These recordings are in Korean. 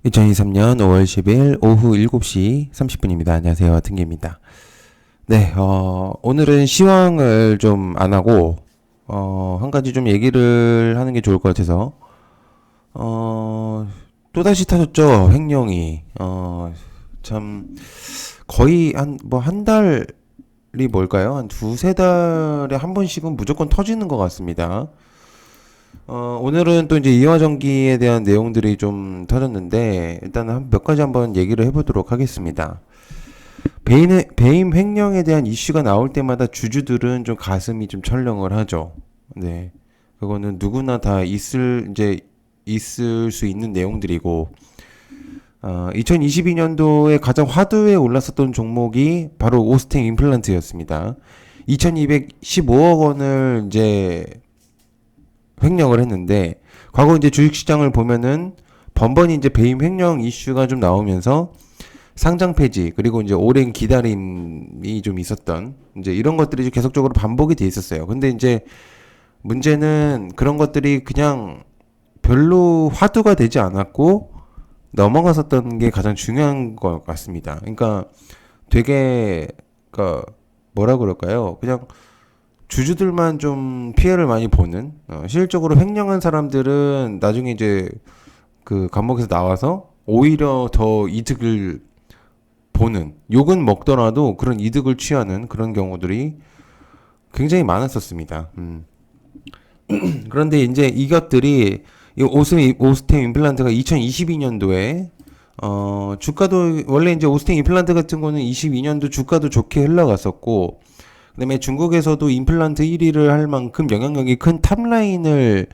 2023년 5월 10일 오후 7시 30분입니다. 안녕하세요. 등기입니다. 네, 오늘은 시황을 좀 안 하고, 한 가지 좀 얘기를 하는 게 좋을 것 같아서, 또다시 타졌죠. 횡령이. 참, 거의 한 달이 뭘까요? 한 두세 달에 한 번씩은 무조건 터지는 것 같습니다. 오늘은 또 이제 이화전기에 대한 내용들이 좀 터졌는데, 일단 한 몇 가지 한번 얘기를 해보도록 하겠습니다. 배임 횡령에 대한 이슈가 나올 때마다 주주들은 좀 가슴이 좀 철렁을 하죠. 네. 그거는 누구나 다 있을 수 있는 내용들이고, 2022년도에 가장 화두에 올랐었던 종목이 바로 오스템 임플란트였습니다. 2215억 원을 이제 횡령을 했는데, 과거 이제 주식시장을 보면은 번번이 이제 배임 횡령 이슈가 좀 나오면서 상장 폐지 그리고 이제 오랜 기다림이 좀 있었던 이제 이런 것들이 계속적으로 반복이 돼 있었어요. 근데 이제 문제는 그런 것들이 그냥 별로 화두가 되지 않았고 넘어갔었던 게 가장 중요한 것 같습니다. 그러니까 되게 그러니까 뭐라 그럴까요? 그냥 주주들만 좀 피해를 많이 보는, 실질적으로 횡령한 사람들은 나중에 이제 그 감옥에서 나와서 오히려 더 이득을 보는, 욕은 먹더라도 그런 이득을 취하는 그런 경우들이 굉장히 많았었습니다. 그런데 이제 이것들이 이 오스템 임플란트가 2022년도에 주가도 원래 이제 오스템 임플란트 같은 거는 22년도 주가도 좋게 흘러갔었고, 그다음에 중국에서도 임플란트 1위를 할 만큼 영향력이 큰 탑라인을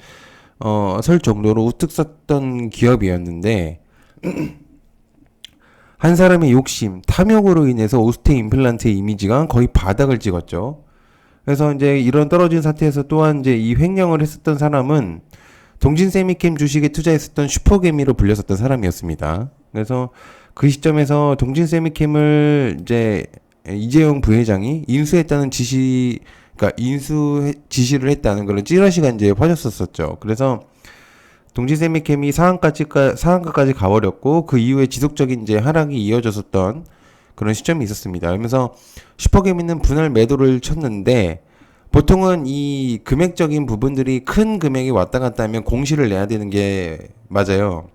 설 정도로 우뚝 섰던 기업이었는데, 한 사람의 욕심, 탐욕으로 인해서 오스템 임플란트의 이미지가 거의 바닥을 찍었죠. 그래서 이제 이런 떨어진 상태에서 또한 이제 이 횡령을 했었던 사람은 동진세미캠 주식에 투자했었던 슈퍼개미로 불렸었던 사람이었습니다. 그래서 그 시점에서 동진세미캠을 이제 이재용 부회장이 인수했다는 그러니까 지시를 했다는 그런 찌라시가 이제 퍼졌었죠. 그래서 동진세미캠이 상한가까지 가버렸고, 그 이후에 지속적인 이제 하락이 이어졌었던 그런 시점이 있었습니다. 그러면서 슈퍼개미는 분할 매도를 쳤는데, 보통은 이 금액적인 부분들이 큰 금액이 왔다 갔다 하면 공시를 내야 되는 게 맞아요.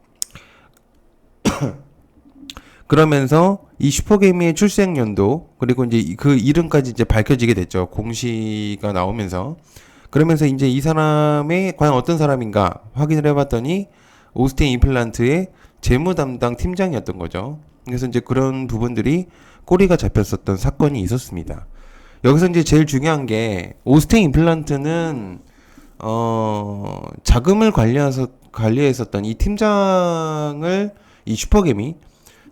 그러면서 이 슈퍼개미의 출생 연도 그리고 이제 그 이름까지 이제 밝혀지게 됐죠. 공시가 나오면서. 그러면서 이제 이 사람이 과연 어떤 사람인가 확인을 해봤더니 오스템 임플란트의 재무 담당 팀장이었던 거죠. 그래서 이제 그런 부분들이 꼬리가 잡혔었던 사건이 있었습니다. 여기서 이제 제일 중요한 게 오스템 임플란트는 자금을 관리했었던 이 팀장을 이 슈퍼개미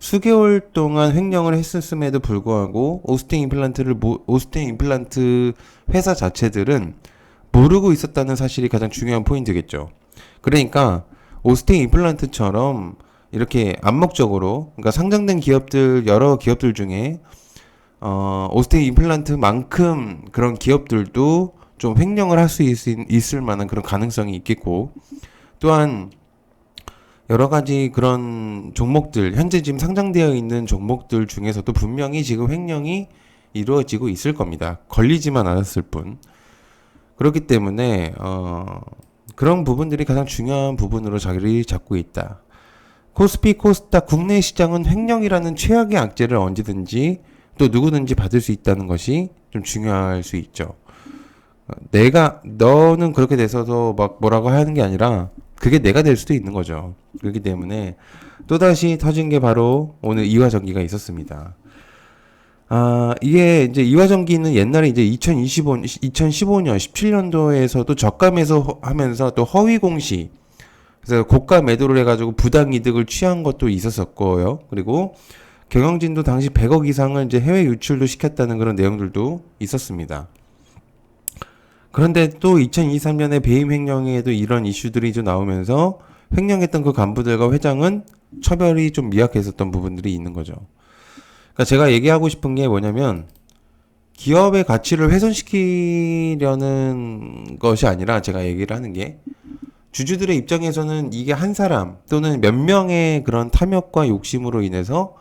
수개월 동안 횡령을 했었음에도 불구하고 오스템 임플란트 회사 자체들은 모르고 있었다는 사실이 가장 중요한 포인트겠죠. 그러니까 오스템 임플란트처럼 이렇게 암묵적으로, 그러니까 상장된 기업들, 여러 기업들 중에 오스템 임플란트만큼 그런 기업들도 좀 횡령을 할 수 있을 만한 그런 가능성이 있겠고, 또한 여러 가지 그런 종목들, 현재 지금 상장되어 있는 종목들 중에서도 분명히 지금 횡령이 이루어지고 있을 겁니다. 걸리지만 않았을 뿐. 그렇기 때문에 그런 부분들이 가장 중요한 부분으로 자리를 잡고 있다. 코스피 코스닥 국내 시장은 횡령이라는 최악의 악재를 언제든지 또 누구든지 받을 수 있다는 것이 좀 중요할 수 있죠. 너는 그렇게 돼서도 막 뭐라고 하는 게 아니라 그게 내가 될 수도 있는 거죠. 그렇기 때문에 또다시 터진 게 바로 오늘 이화전기가 있었습니다. 이게 이제 이화전기는 옛날에 이제 2015년, 17년도에서도 저가매수 하면서 또 허위 공시, 그래서 고가 매도를 해가지고 부당 이득을 취한 것도 있었었고요. 그리고 경영진도 당시 100억 이상을 이제 해외 유출도 시켰다는 그런 내용들도 있었습니다. 그런데 또 2023년에 배임 횡령에도 이런 이슈들이 좀 나오면서 횡령했던 그 간부들과 회장은 처벌이 좀 미약했었던 부분들이 있는 거죠. 그러니까 제가 얘기하고 싶은 게 뭐냐면, 기업의 가치를 훼손시키려는 것이 아니라 제가 얘기를 하는 게, 주주들의 입장에서는 이게 한 사람 또는 몇 명의 그런 탐욕과 욕심으로 인해서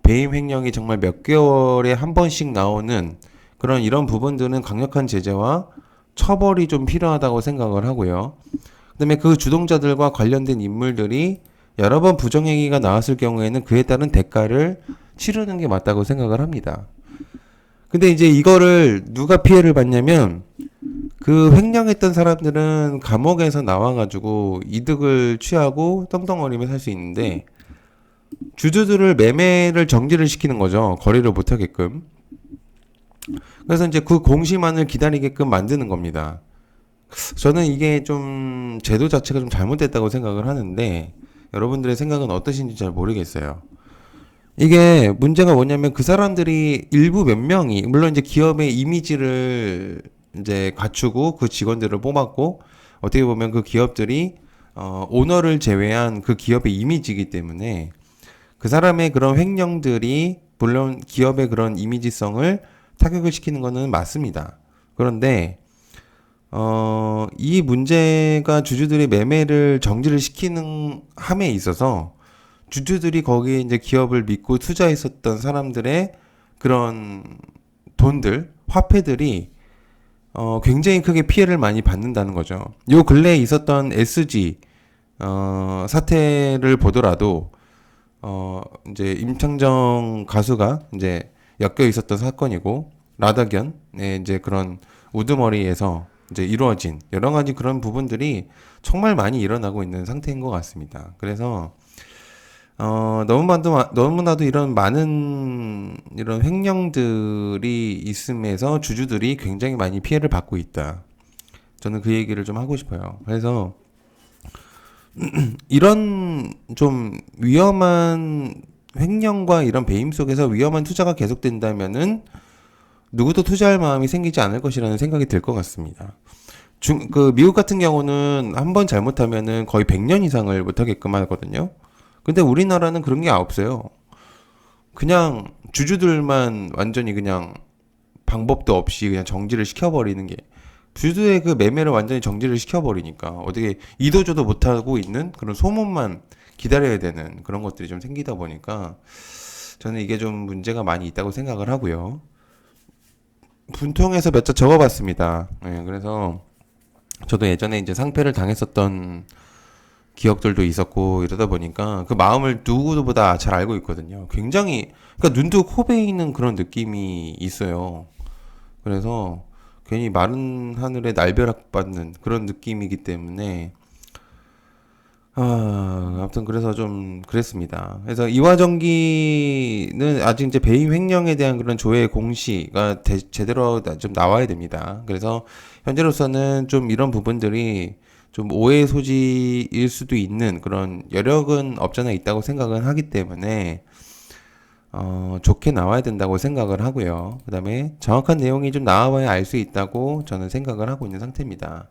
배임 횡령이 정말 몇 개월에 한 번씩 나오는 그런 이런 부분들은 강력한 제재와 처벌이 좀 필요하다고 생각을 하고요. 그다음에 그 주동자들과 관련된 인물들이 여러 번 부정행위가 나왔을 경우에는 그에 따른 대가를 치르는 게 맞다고 생각을 합니다. 근데 이제 이거를 누가 피해를 받냐면 그 횡령했던 사람들은 감옥에서 나와가지고 이득을 취하고 떵떵거리며 살 수 있는데 주주들을 매매를 정지를 시키는 거죠. 거래를 못 하게끔. 그래서 이제 그 공시만을 기다리게끔 만드는 겁니다. 저는 이게 좀 제도 자체가 좀 잘못됐다고 생각을 하는데 여러분들의 생각은 어떠신지 잘 모르겠어요. 이게 문제가 뭐냐면 그 사람들이 일부 몇 명이 물론 이제 기업의 이미지를 이제 갖추고 그 직원들을 뽑았고 어떻게 보면 그 기업들이 오너를 제외한 그 기업의 이미지이기 때문에 그 사람의 그런 횡령들이 물론 기업의 그런 이미지성을 타격을 시키는 거는 맞습니다. 그런데 이 문제가 주주들의 매매를 정지를 시키는 함에 있어서 주주들이 거기에 이제 기업을 믿고 투자했었던 사람들의 그런 돈들, 화폐들이 굉장히 크게 피해를 많이 받는다는 거죠. 요 근래에 있었던 SG 사태를 보더라도 이제 임창정 가수가 이제 엮여 있었던 사건이고 라다견의 이제 그런 우두머리에서 이제 이루어진 여러 가지 그런 부분들이 정말 많이 일어나고 있는 상태인 것 같습니다. 그래서 너무나도 이런 많은 이런 횡령들이 있음에서 주주들이 굉장히 많이 피해를 받고 있다. 저는 그 얘기를 좀 하고 싶어요. 그래서 이런 좀 위험한 횡령과 이런 배임 속에서 위험한 투자가 계속된다면은 누구도 투자할 마음이 생기지 않을 것이라는 생각이 들 것 같습니다. 그 미국 같은 경우는 한 번 잘못하면은 거의 100년 이상을 못하게끔 하거든요. 근데 우리나라는 그런 게 없어요. 그냥 주주들만 완전히 그냥 방법도 없이 그냥 정지를 시켜버리는 게 주주의 그 매매를 완전히 정지를 시켜버리니까 어떻게 이도저도 못하고 있는 그런 소문만 기다려야 되는 그런 것들이 좀 생기다 보니까 저는 이게 좀 문제가 많이 있다고 생각을 하고요. 분통해서 몇 자 적어봤습니다. 네, 그래서 저도 예전에 이제 상패를 당했었던 기억들도 있었고 이러다 보니까 그 마음을 누구보다 잘 알고 있거든요. 굉장히 그러니까 눈도 코 베이는 그런 느낌이 있어요. 그래서 괜히 마른 하늘에 날벼락 받는 그런 느낌이기 때문에 아무튼 그래서 좀 그랬습니다. 그래서 이화정기는 아직 이제 배임 횡령에 대한 그런 조회 공시가 제대로 좀 나와야 됩니다. 그래서 현재로서는 좀 이런 부분들이 좀 오해의 소지일 수도 있는 그런 여력은 없잖아 있다고 생각을 하기 때문에 좋게 나와야 된다고 생각을 하고요. 그 다음에 정확한 내용이 좀 나와봐야 알 수 있다고 저는 생각을 하고 있는 상태입니다.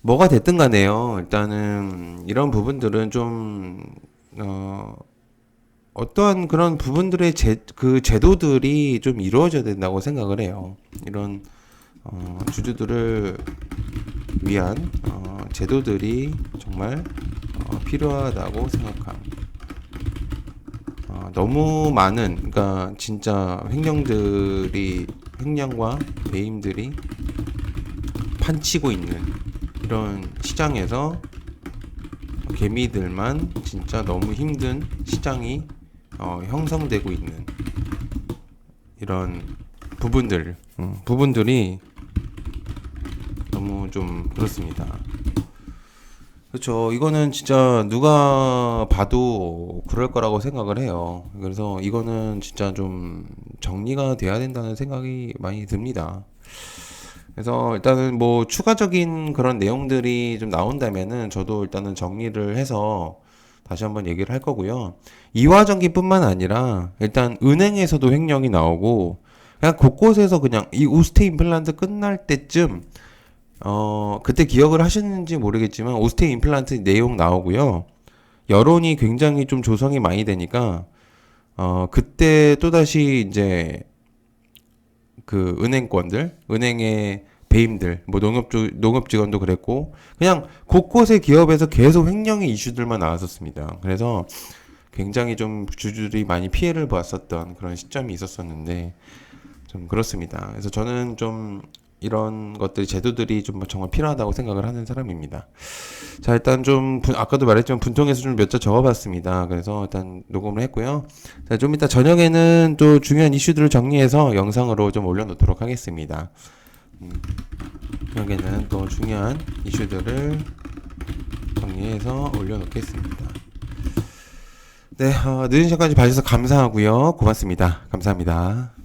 뭐가 됐든 간에요. 일단은 이런 부분들은 좀 어떠한 그런 부분들의 그 제도들이 좀 이루어져야 된다고 생각을 해요. 이런 주주들을 위한 제도들이 정말 필요하다고 생각함. 너무 많은 그러니까 진짜 횡령과 배임들이 판치고 있는 이런 시장에서 개미들만 진짜 너무 힘든 시장이 형성되고 있는 이런 부분들이 너무 좀 그렇습니다. 그렇죠. 이거는 진짜 누가 봐도 그럴 거라고 생각을 해요. 그래서 이거는 진짜 좀 정리가 돼야 된다는 생각이 많이 듭니다. 그래서 일단은 뭐 추가적인 그런 내용들이 좀 나온다면은 저도 일단은 정리를 해서 다시 한번 얘기를 할 거고요. 이화전기뿐만 아니라 일단 은행에서도 횡령이 나오고 그냥 곳곳에서 그냥 이 오스테 임플란트 끝날 때쯤 그때 기억을 하셨는지 모르겠지만 오스테 임플란트 내용 나오고요. 여론이 굉장히 좀 조성이 많이 되니까 그때 또다시 이제 그 은행권들, 은행의 배임들, 뭐 농업 직원도 그랬고, 그냥 곳곳의 기업에서 계속 횡령의 이슈들만 나왔었습니다. 그래서 굉장히 좀 주주들이 많이 피해를 보았었던 그런 시점이 있었었는데, 좀 그렇습니다. 그래서 저는 좀 이런 것들이 제도들이 좀 정말 필요하다고 생각을 하는 사람입니다. 자, 일단 좀 아까도 말했지만 분통에서 좀 몇 자 적어봤습니다. 그래서 일단 녹음을 했고요. 자, 좀 이따 저녁에는 또 중요한 이슈들을 정리해서 영상으로 좀 올려놓도록 하겠습니다. 저녁에는 또 중요한 이슈들을 정리해서 올려놓겠습니다. 네, 늦은 시간까지 봐주셔서 감사하고요. 고맙습니다. 감사합니다.